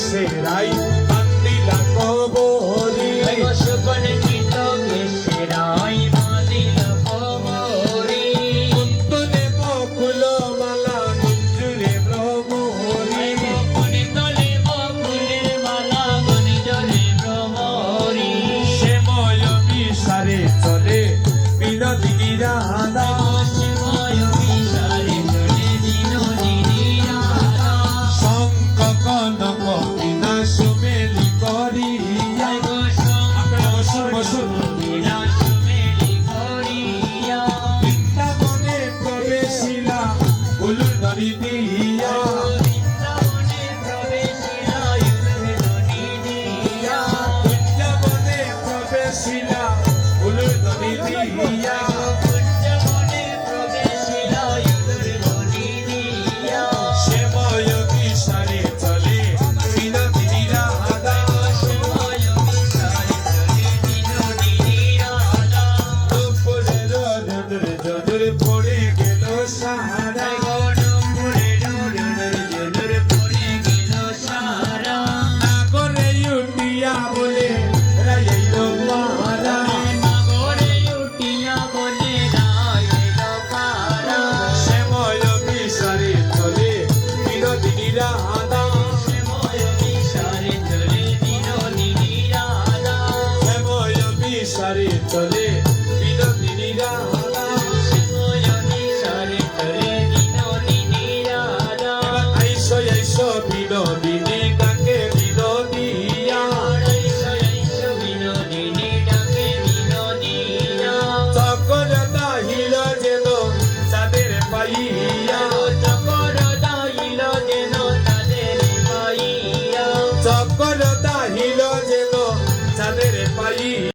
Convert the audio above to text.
সেরাই বান্দিলা কবরি সুপন কৃত সেরাই বান্দিলা কবরি কুন্তলে বকুল মালা গুঞ্জুরে ভ্রমরি মনে তলে বকুলের মালা গঞ্জরে ভ্রমরি শ্যাময় বিসারে চলে বিনোদিনী রাধা শিবয় বিশারে চলে বিনোদিনী রাধা শঙ্খ কনক বিনা সুমেলি করিয়া বসুন বৃন্দাবনে প্রবেশিলা উলু নদী দিয়া বৃন্দাবনে প্রবেশিলা উলু নদী দিয়া শ্যাময় বিসারে চলে বিনোদিনী রাধা দুপুরের রোদের জোর পড়ে গেল সাহারা নাগরে উঠিয়া বলে রাইল মারা শ্যাময় বিসারে চলে বিনোদিনী রাধা শ্যাময় বিসারে চলে বিনোদিনী রাধা আইসো আইসো বিনোদিনী ডাকে বিনোদিয়া চকর দাহিল যেন চাঁদের পাইয়া চকর দাহিল যেন চাঁদের পাই